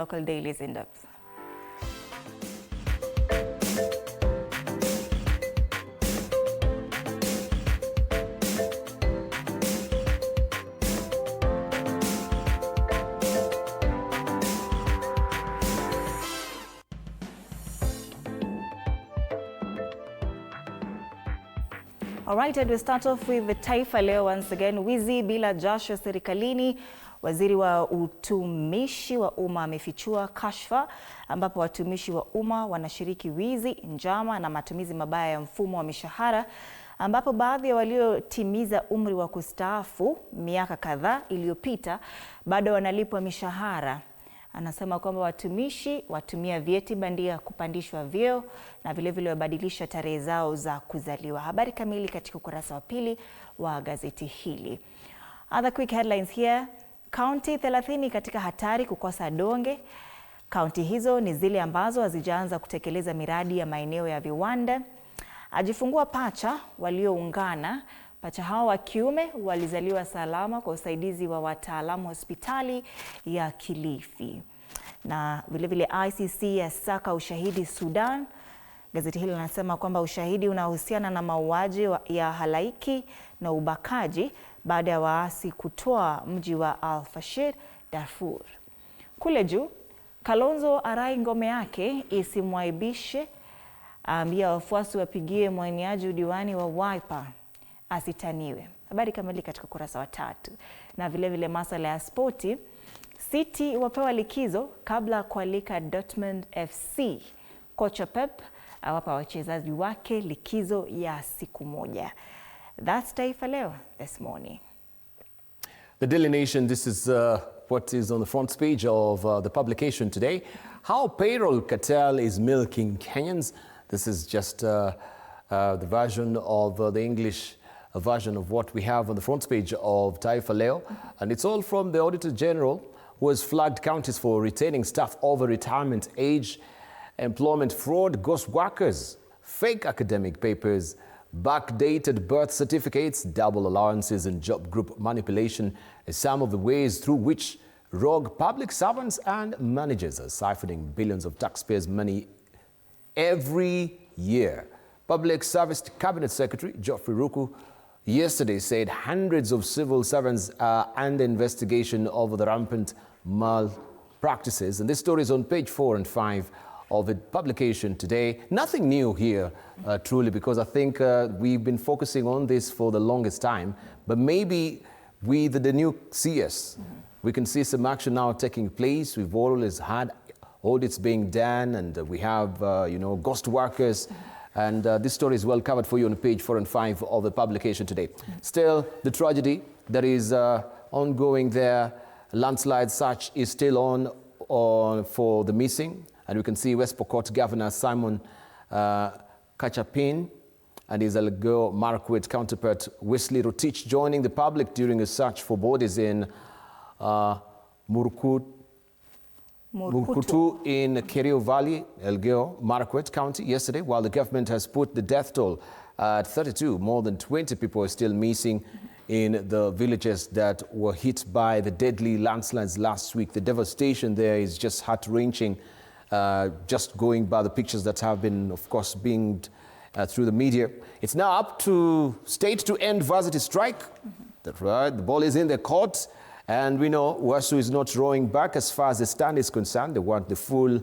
Local dailies in depth. All right, and we start off with the Taifa Leo once again. Wizi bila jasho serikalini. Waziri wa utumishi wa umma amefichua kashfa ambapo watumishi wa umma wanashiriki wizi, njama na matumizi mabaya ya mfumo wa mishahara, ambapo baadhi ya waliotimiza umri wa kustaafu miaka kadhaa iliyopita bado wanalipwa mishahara. Anasema kwamba watumishi watumia vyeti bandia kupandishwa vyeo na vile wabadilisha tarehe zao za kuzaliwa. Habari kamili katika ukurasa wa pili wa gazeti hili. Other quick headlines here. Kaunti 30 katika hatari kukosa donge. Kaunti hizo ni zile ambazo hazijaanza kutekeleza miradi ya maeneo ya viwanda. Ajifungua pacha walioungana. Pacha hao wa kiume walizaliwa salama kwa usaidizi wa wataalamu hospitali ya Kilifi. Na vile ICC yasaka ushahidi Sudan. Gazeti hili linasema kwamba ushahidi unahusiana na mauaji ya halaiki na ubakaji baada ya waasi kutoa mji wa Al-Fashir, Darfur. Kule juu, Kalonzo arai ngome yake isimwaibishe, ambia wafuasi wapigie mwaniaji udiwani wa Wiper asitaniwe. Habari kamili katika ukurasa wa 3. Na vile masuala ya spoti, City wapewa likizo kabla kualika Dortmund FC. Kocha Pep awapa wachezaji wake likizo ya siku moja. That's Taifa Leo this morning. The Daily Nation, this is what is on the front page of the publication today. How payroll cartel is milking Kenyans. This is just the version of the English version of what we have on the front page of Taifa Leo. And it's all from the Auditor General, who has flagged counties for retaining staff over retirement age, employment fraud, ghost workers, fake academic papers, backdated birth certificates, double allowances and job group manipulation as some of the ways through which rogue public servants and managers are siphoning billions of taxpayers' money every year. Public Service Cabinet Secretary Geoffrey Ruto yesterday said hundreds of civil servants are under investigation over the rampant malpractices. And this story is on page 4 and 5 of the publication today. Nothing new here, truly, because I think we've been focusing on this for the longest time. But maybe with the new CS, we can see some action now taking place. We've always had audits being done, and we have, ghost workers. And this story is well covered for you on page 4 and 5 of the publication today. Still, the tragedy that is ongoing there, landslide search is still on for the missing. And we can see West Pokot Governor Simon Kachapin and his Elgeyo Marakwet counterpart Wesley Rotich joining the public during a search for bodies in Murkutu in Kerio Valley, Elgeyo Marakwet County yesterday, while the government has put the death toll at 32. More than 20 people are still missing in the villages that were hit by the deadly landslides last week. The devastation there is just heart-wrenching, just going by the pictures that have been, of course, being through the media. It's now up to state to end varsity strike. That's right, the ball is in the court. And we know WASU is not rowing back as far as the stand is concerned. They want the full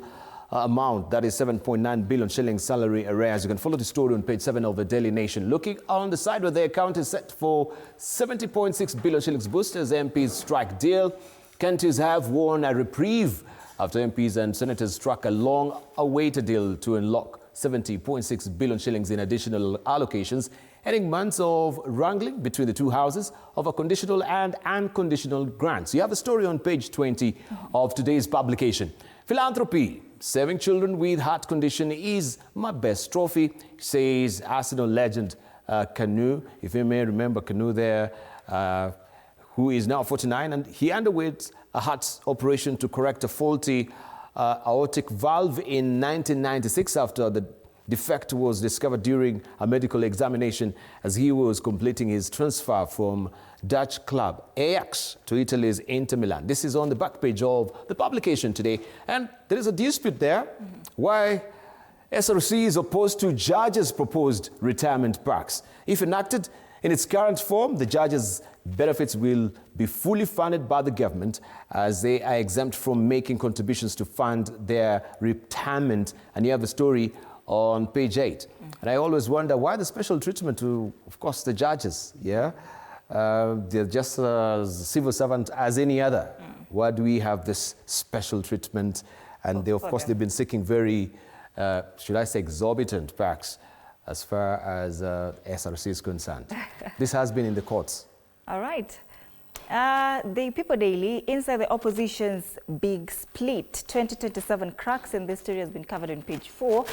amount, that is 7.9 billion shilling salary arrears. You can follow the story on page 7 of the Daily Nation. Looking on the side where the account is set for 70.6 billion shillings boosters MPs strike deal. Counties have won a reprieve after MPs and senators struck a long-awaited deal to unlock 70.6 billion shillings in additional allocations, ending months of wrangling between the two houses over conditional and unconditional grants. You have the story on page 20 of today's publication. Philanthropy, saving children with heart condition is my best trophy, says Arsenal legend Kanu. If you may remember Kanu there, who is now 49, and he underwent a heart operation to correct a faulty aortic valve in 1996 after the defect was discovered during a medical examination as he was completing his transfer from Dutch club Ajax to Italy's Inter Milan. This is on the back page of the publication today. And there is a dispute there why SRC is opposed to judges' proposed retirement packs. If enacted in its current form, the judges' benefits will be fully funded by the government as they are exempt from making contributions to fund their retirement. And you have the story on page 8. And I always wonder why the special treatment to, of course, the judges. Yeah, they're just a civil servant as any other. Why do we have this special treatment? And they, of course, they've been seeking very, should I say, exorbitant packs as far as SRC is concerned. This has been in the courts. All right. The People Daily, inside the opposition's big split, 2027 cracks, and this story has been covered on page 4.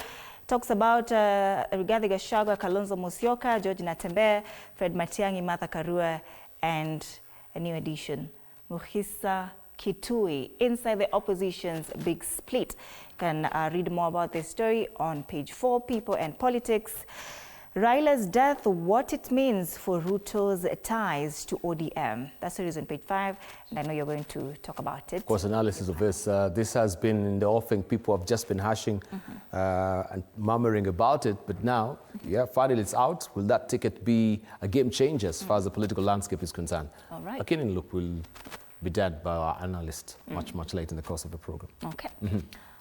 Talks about Rigathi Gachagua, Kalonzo Musyoka, George Natembeya, Fred Matiang'i, Martha Karua, and a new addition, Mukhisa Kitui, inside the opposition's big split. You can read more about this story on page 4, People and Politics. Raila's death, what it means for Ruto's ties to ODM. That story is on page 5, and I know you're going to talk about it. Of course, analysis of this. This has been in the offing. People have just been hashing and murmuring about it, but now, yeah, finally it's out. Will that ticket be a game changer as far as the political landscape is concerned? All right. A keen look will be done by our analyst much later in the course of the program. Okay.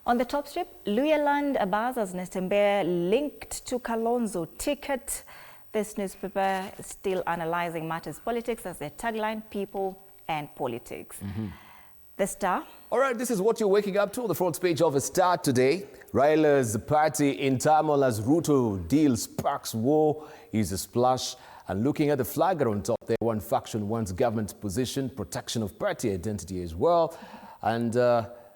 On the top strip, Luyaland Abaza's Natembeya linked to Kalonzo ticket. This newspaper is still analyzing matters politics as their tagline, People and Politics. The Star. All right, this is what you're waking up to on the front page of the Star today. Raila's party in turmoil as Ruto deal sparks war is a splash. And looking at the flagger on top there, one faction wants government position, protection of party identity as well. And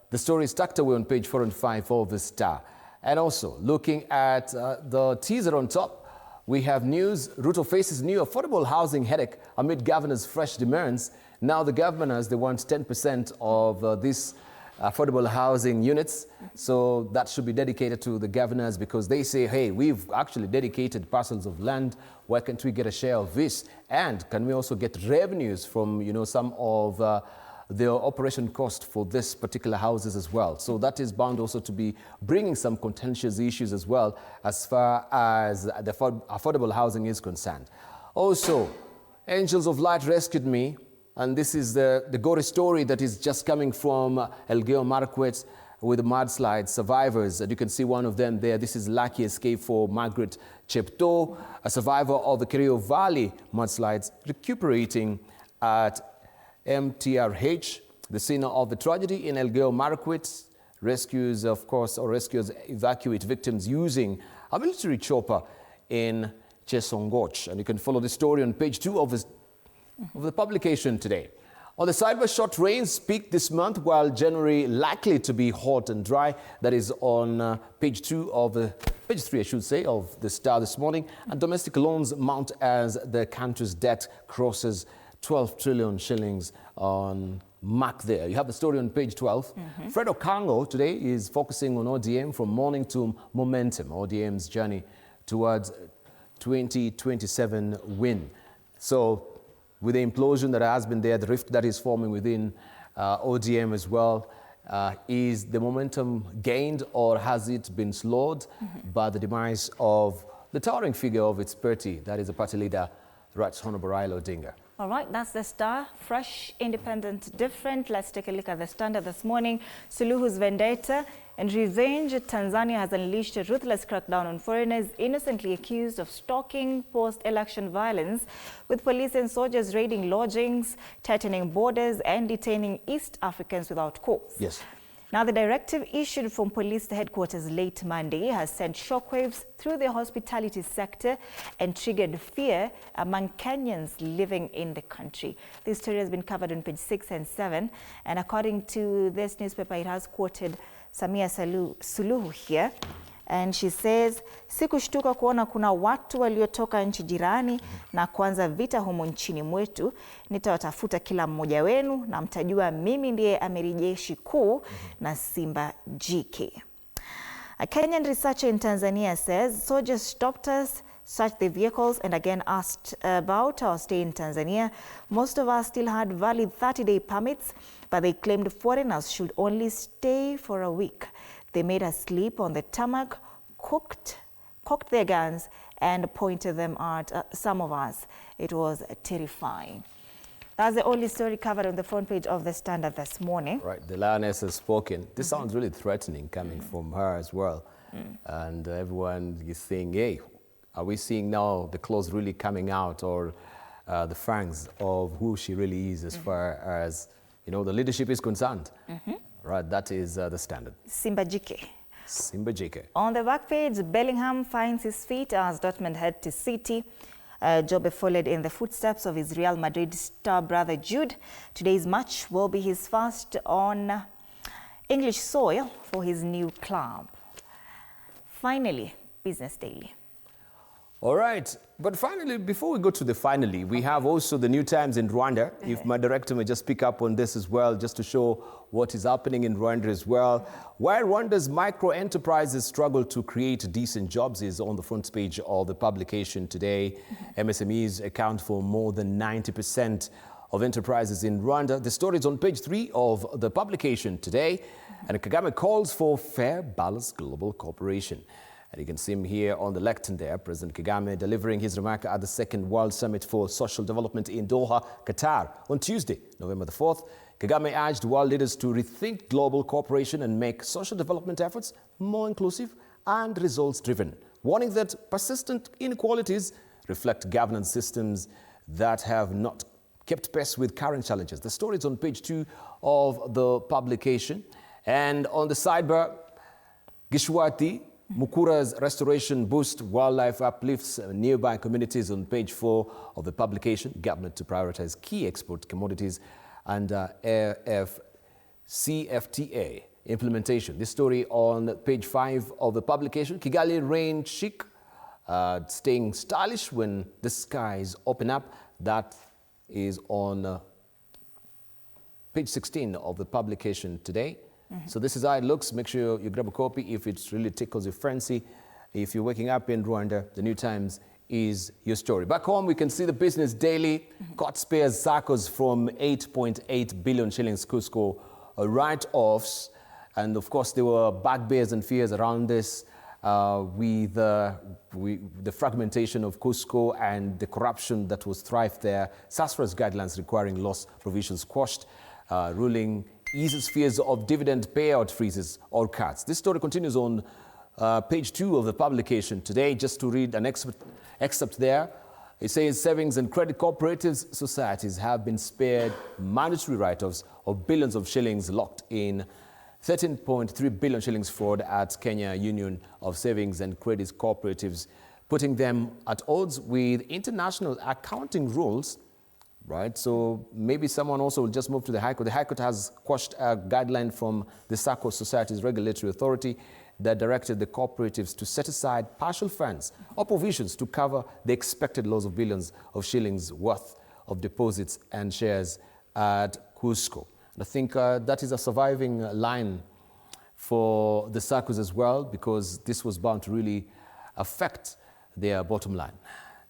the story is tucked away on page 4 and 5 of the Star. And also, looking at the teaser on top, we have news. Ruto faces new affordable housing headache amid governor's fresh demands. Now the governors, they want 10% of these affordable housing units. So that should be dedicated to the governors because they say, hey, we've actually dedicated parcels of land. Why can't we get a share of this? And can we also get revenues from, you know, some of the operation cost for this particular houses as well. So that is bound also to be bringing some contentious issues as well as far as the affordable housing is concerned. Also, Angels of Light rescued me, and this is the gory story that is just coming from Elgeyo Marakwet with the mudslide survivors. And you can see one of them there. This is lucky escape for Margaret Chepto, a survivor of the Kerio Valley mudslides, recuperating at MTRH, the scene of the tragedy in Elgeyo Marakwet. Rescues, of course, or rescuers evacuate victims using a military chopper in Chesongoch. And you can follow the story on page 2 of the publication today. On the side, where short rains peak this month, while January likely to be hot and dry. That is on page 2 of the page 3, I should say, of the Star this morning. And domestic loans mount as the country's debt crosses 12 trillion shillings on mark there. You have the story on page 12. Fred Okango today is focusing on ODM from morning to momentum, ODM's journey towards 2027 win. So with the implosion that has been there, the rift that is forming within ODM as well, is the momentum gained or has it been slowed by the demise of the towering figure of its party, that is the party leader, Right Honorable Raila Odinga? All right, that's the Star. Fresh, independent, different. Let's take a look at the Standard this morning. Suluhu's Vendetta and revenge. Tanzania has unleashed a ruthless crackdown on foreigners innocently accused of stalking post-election violence, with police and soldiers raiding lodgings, tightening borders, and detaining East Africans without cause. Yes. Now, the directive issued from police headquarters late Monday has sent shockwaves through the hospitality sector and triggered fear among Kenyans living in the country. This story has been covered on page 6 and 7. And according to this newspaper, it has quoted Samia Suluhu here. And she says, sikushtuka kuona kuna watu waliotoka nchi jirani na kuanza vita humo nchini mwetu. Nitawatafuta kila mmoja wenu na mtajua mimi ndiye amiri jeshi kuu na simba jike. A Kenyan researcher in Tanzania says soldiers stopped us, searched the vehicles, and again asked about our stay in Tanzania. Most of us still had valid 30-day permits, but they claimed foreigners should only stay for a week. They made us sleep on the tarmac, cocked their guns, and pointed them at some of us. It was terrifying. That's the only story covered on the front page of the Standard this morning. Right, the lioness has spoken. This sounds really threatening coming from her as well. And everyone is saying, hey, are we seeing now the claws really coming out, or the fangs of who she really is as far as, you know, the leadership is concerned? Right, that is the Standard. Simba Jike. Simba Jike. On the back page, Bellingham finds his feet as Dortmund head to City. Jobe followed in the footsteps of his Real Madrid star brother Jude. Today's match will be his first on English soil for his new club. Finally, Business Daily. All right, but finally, before we go to the finally, we have also the new times in Rwanda. If my director may just pick up on this as well, just to show what is happening in Rwanda as well. While Rwanda's micro enterprises struggle to create decent jobs is on the front page of the publication today. MSMEs account for more than 90% of enterprises in Rwanda. The story is on page 3 of the publication today. And Kagame calls for fair, balanced global cooperation. And you can see him here on the lectern there, President Kagame delivering his remark at the Second World Summit for Social Development in Doha, Qatar on Tuesday, November the 4th. Kagame urged world leaders to rethink global cooperation and make social development efforts more inclusive and results-driven, warning that persistent inequalities reflect governance systems that have not kept pace with current challenges. The story is on page 2 of the publication. And on the sidebar, Gishwati, Mukura's restoration boost wildlife uplifts nearby communities on page 4 of the publication. Government to prioritize key export commodities and CFTA implementation. This story on page 5 of the publication. Kigali rain chic, staying stylish when the skies open up. That is on page 16 of the publication today. So this is how it looks. Make sure you grab a copy if it really tickles your fancy. If you're waking up in Rwanda, the New Times is your story. Back home, we can see the Business Daily. Court spares SACCOs from 8.8 billion shillings Cusco write-offs. And of course, there were bugbears and fears around this with the fragmentation of Cusco and the corruption that was thrived there. SASRA's guidelines requiring loss provisions quashed, ruling eases fears of dividend payout freezes or cuts. This story continues on page 2 of the publication today. Just to read an excerpt there, it says savings and credit cooperatives societies have been spared mandatory write-offs of billions of shillings locked in 13.3 billion shillings fraud at Kenya Union of Savings and Credit Cooperatives, putting them at odds with international accounting rules. Right, so maybe someone also will just move to the High Court. The High Court has quashed a guideline from the SACCO Society's Regulatory Authority that directed the cooperatives to set aside partial funds or provisions to cover the expected loss of billions of shillings worth of deposits and shares at Cusco. And I think that is a surviving line for the SACCOs as well, because this was bound to really affect their bottom line.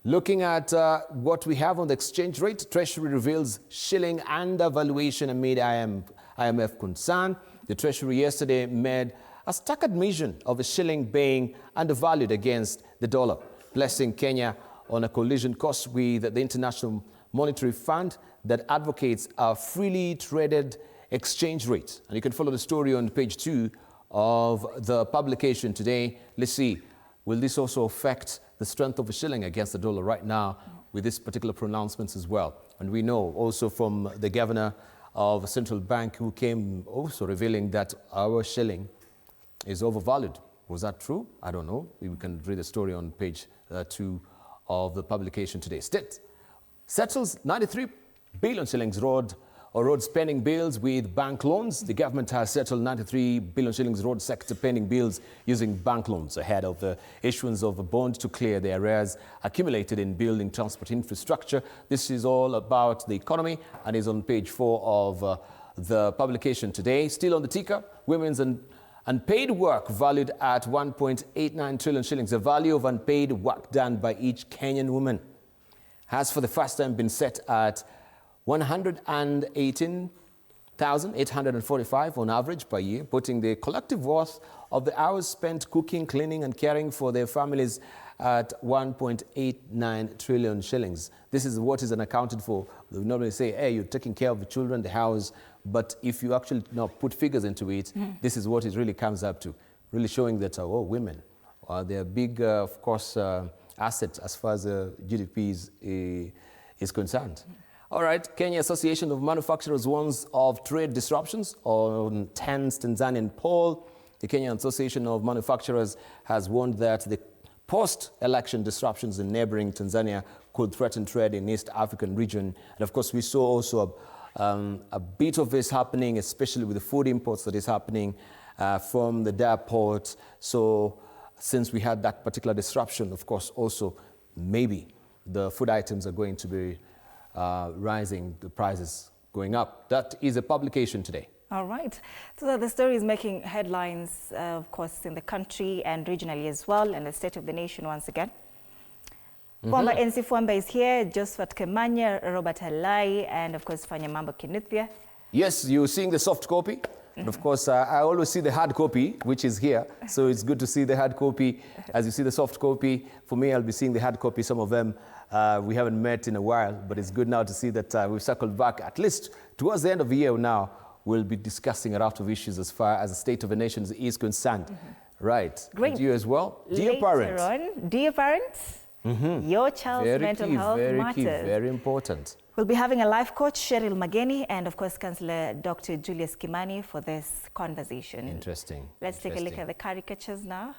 Looking at what we have on the exchange rate, Treasury reveals shilling undervaluation amid IMF concern. The Treasury yesterday made a stark admission of the shilling being undervalued against the dollar, placing Kenya on a collision course with the International Monetary Fund that advocates a freely traded exchange rate. And you can follow the story on page 2 of the publication today. Let's see, will this also affect the strength of the shilling against the dollar right now with this particular pronouncements as well? And we know also from the governor of a central bank who came also revealing that our shilling is overvalued. Was that true? I don't know. We can read the story on page 2 of the publication today. State settles 93 billion shillings road spending bills with bank loans. The government has settled 93 billion shillings road sector pending bills using bank loans ahead of the issuance of a bond to clear the arrears accumulated in building transport infrastructure. This is all about the economy and is on page 4 of the publication today. Still on the ticker, women's and Unpaid work valued at 1.89 trillion shillings, the value of unpaid work done by each Kenyan woman, has for the first time been set at 118,845 on average per year, putting the collective worth of the hours spent cooking, cleaning and caring for their families at 1.89 trillion shillings. This is what is unaccounted for. We normally say, hey, you're taking care of the children, the house, but if you actually now put figures into it, this is what it really comes up to, really showing that, women, they're a big, of course, asset as far as GDP is concerned. All right, Kenya Association of Manufacturers warns of trade disruptions on tense Tanzanian poll. The Kenya Association of Manufacturers has warned that the post-election disruptions in neighboring Tanzania could threaten trade in East African region. And of course, we saw also a bit of this happening, especially with the food imports that is happening from the Dar port. So since we had that particular disruption, of course, also maybe the food items are going to be rising, the prices going up. That is a publication today. All right. So the story is making headlines, of course, in the country and regionally as well, and the state of the nation once again. Kwamba NC Fuamba is here, Josephat Kemanya, Robert Halai, and of course, Fanya Mambo Kinuthia. Yes, you're seeing the soft copy. And of course, I always see the hard copy, which is here. So it's good to see the hard copy. As you see the soft copy, for me, I'll be seeing the hard copy. Some of them we haven't met in a while, but it's good now to see that we've circled back. At least towards the end of the year now, we'll be discussing a lot of issues as far as the state of the nation is concerned. Right. Great. And you as well. Dear parents, your child's mental health matters. Very important. We'll be having a life coach, Cheryl Mageni, and of course, Councillor Dr. Julius Kimani for this conversation. Interesting. Let's take a look at the caricatures now.